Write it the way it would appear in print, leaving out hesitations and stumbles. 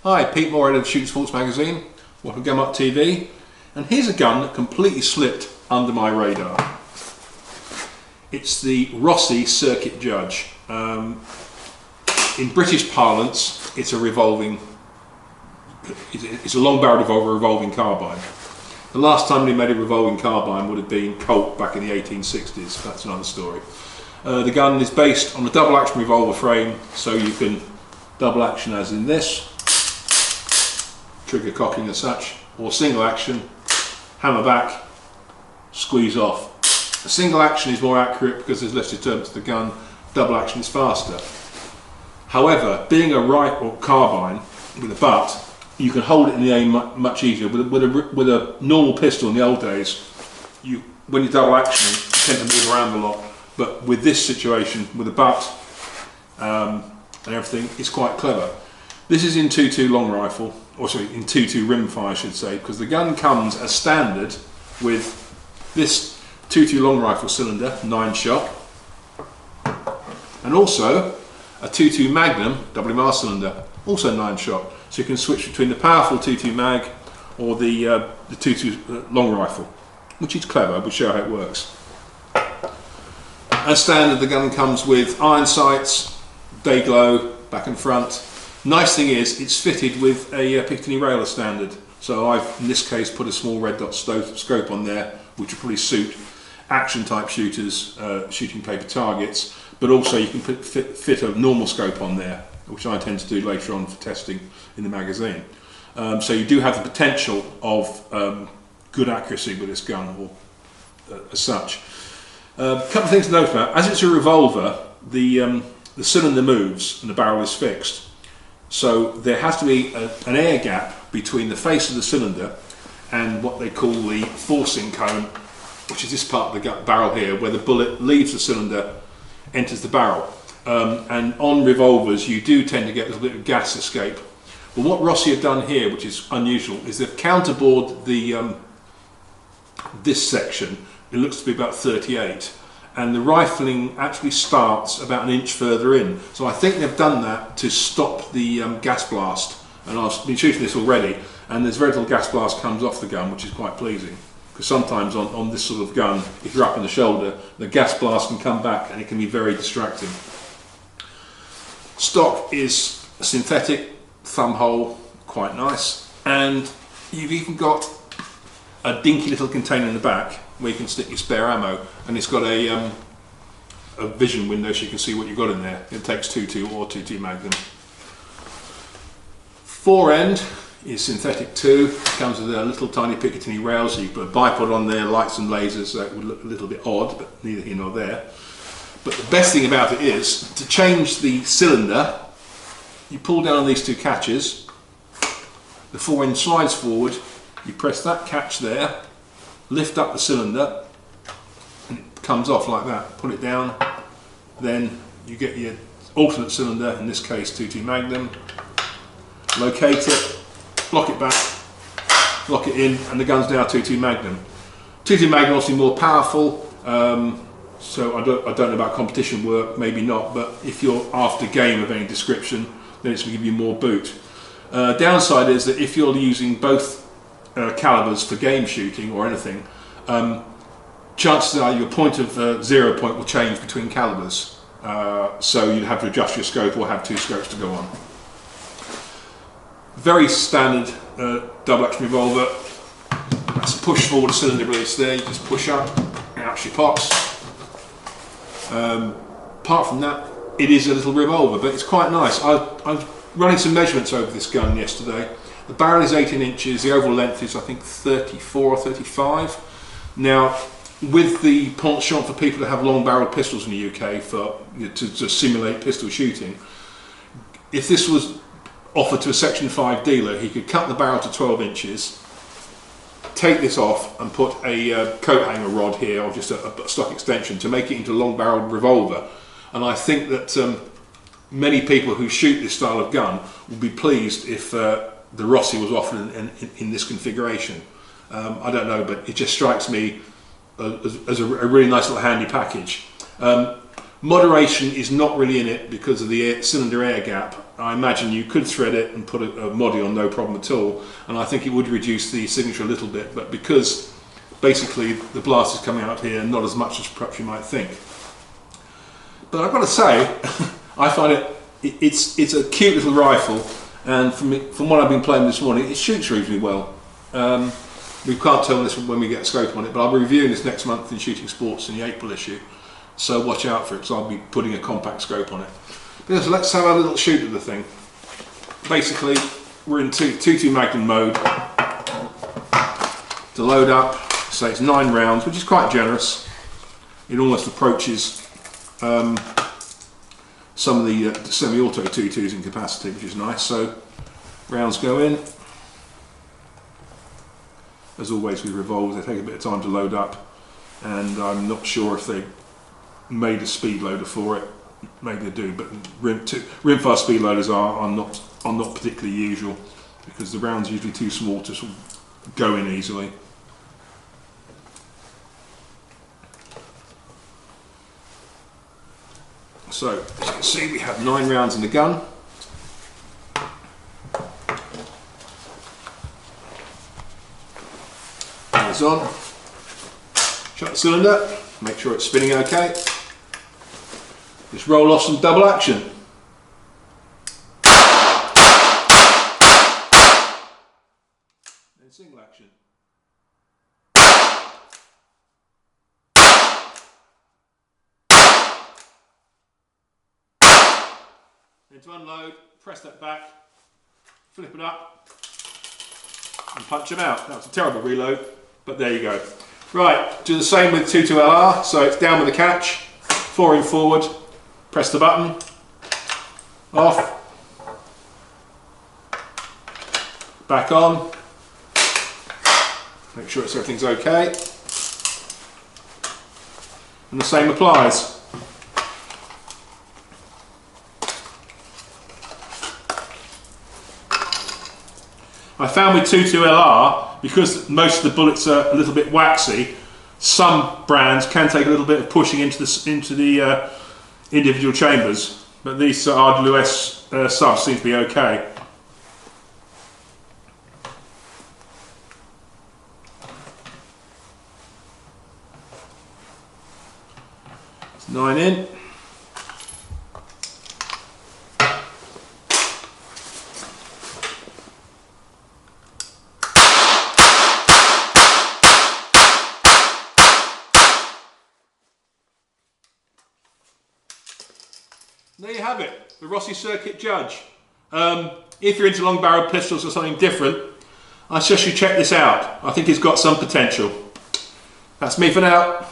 Hi, Pete Moore, editor of Shooting Sports Magazine. Welcome to Gun Mart TV. And here's a gun that completely slipped under my radar. It's the Rossi Circuit Judge. In British parlance, it's a long-barreled revolver, revolving carbine. The last time they made a revolving carbine would have been Colt back in the 1860s. That's another story. The gun is based on a double action revolver frame, so you can double action as in this, trigger cocking as such, or single action, hammer back, squeeze off. A single action is more accurate because there's less disturbance to the gun, double action is faster. However, being a rifle carbine with a butt, you can hold it in the aim much easier. With a normal pistol in the old days, when you're double actioning, you tend to move around a lot. But with this situation, with a butt and everything, it's quite clever. This is in 2.2 long rifle, or sorry, in 2.2 rimfire I should say, because the gun comes as standard with this 2.2 long rifle cylinder, 9-shot, and also a 2.2 Magnum WMR cylinder, also 9-shot. So you can switch between the powerful 2.2 mag or the 2.2 long rifle, which is clever. We'll show how it works. As standard, the gun comes with iron sights, day glow, back and front. Nice thing is, it's fitted with a Picatinny rail as standard. So I've, in this case, put a small red dot scope on there, which will probably suit action type shooters, shooting paper targets, but also you can fit a normal scope on there, which I intend to do later on for testing in the magazine. So you do have the potential of good accuracy with this gun, or as such. A couple of things to note about. As it's a revolver, the cylinder moves and the barrel is fixed. So there has to be an air gap between the face of the cylinder and what they call the forcing cone, which is this part of the barrel here, where the bullet leaves the cylinder, enters the barrel. And on revolvers, you do tend to get a little bit of gas escape. But what Rossi have done here, which is unusual, is they've counterbored this section. It looks to be about 38, and the rifling actually starts about 1 inch further in. So I think they've done that to stop the gas blast. And I've been shooting this already, and there's very little gas blast comes off the gun, which is quite pleasing. Because sometimes on this sort of gun, if you're up in the shoulder, the gas blast can come back and it can be very distracting. Stock is a synthetic thumb hole, quite nice, and you've even got a dinky little container in the back where you can stick your spare ammo, and it's got a vision window so you can see what you've got in there. It takes 2.2 or 2.2 Magnum. Forend is synthetic too. It comes with a little tiny Picatinny rail, so you put a bipod on there, lights and lasers, so it would look a little bit odd, but neither here nor there. But the best thing about it is, to change the cylinder, you pull down on these two catches, the forend slides forward, you press that catch there, lift up the cylinder, and it comes off like that. Put it down, then you get your alternate cylinder, in this case 2.2 Magnum, locate it, lock it back, lock it in, and the gun's now 2.2 Magnum. 2.2 Magnum obviously more powerful, so I don't know about competition work, maybe not, but if you're after game of any description, then it's going to give you more boot. Downside is that if you're using both calibers for game shooting or anything, chances are your point of 0 point will change between calibers, so you'd have to adjust your scope or have 2 scopes to go on. Very standard double action revolver. That's a push forward cylinder release there, you just push up, out she pops. Apart from that, it is a little revolver, but it's quite nice. I was running some measurements over this gun yesterday. The barrel is 18 inches, the overall length is I think 34 or 35. Now, with the penchant for people that have long barreled pistols in the UK to simulate pistol shooting, if this was offered to a Section 5 dealer, he could cut the barrel to 12 inches, take this off and put a coat hanger rod here, or just a stock extension, to make it into a long barreled revolver. And I think that many people who shoot this style of gun would be pleased if the Rossi was offered in this configuration. I don't know, but it just strikes me as a really nice little handy package. Moderation is not really in it because of the cylinder air gap. I imagine you could thread it and put a moddy on, no problem at all, and I think it would reduce the signature a little bit, but because basically the blast is coming out here, not as much as perhaps you might think. But I've got to say, I find it's a cute little rifle, and from what I've been playing this morning, it shoots reasonably well. We can't tell this when we get a scope on it, but I'll be reviewing this next month in Shooting Sports in the April issue, so watch out for it, because I'll be putting a compact scope on it. But so let's have a little shoot of the thing. Basically, we're in 2.2 Magnum mode. To load up, so it's 9 rounds, which is quite generous. It almost approaches some of the semi-auto 2.2s in capacity, which is nice. So rounds go in. As always with revolvers, they take a bit of time to load up, and I'm not sure if they made a speed loader for it. Maybe they do, but rimfire speed loaders are not particularly usual, because the rounds are usually too small to sort of go in easily. So as you can see, we have 9 rounds in the gun. It's on. Shut the cylinder, make sure it's spinning okay. Just roll off some double action. Then single action. Then to unload, press that back, flip it up, and punch them out. That was a terrible reload, but there you go. Right, do the same with 2.2 LR, so it's down with the catch, forend forward, press the button, off, back on, make sure everything's okay, and the same applies. I found with 2.2 LR, because most of the bullets are a little bit waxy, some brands can take a little bit of pushing into the individual chambers, but these RWS subs seem to be okay. It's 9 in. There you have it, the Rossi Circuit Judge. If you're into long barrel pistols or something different, I suggest you check this out. I think it's got some potential. That's me for now.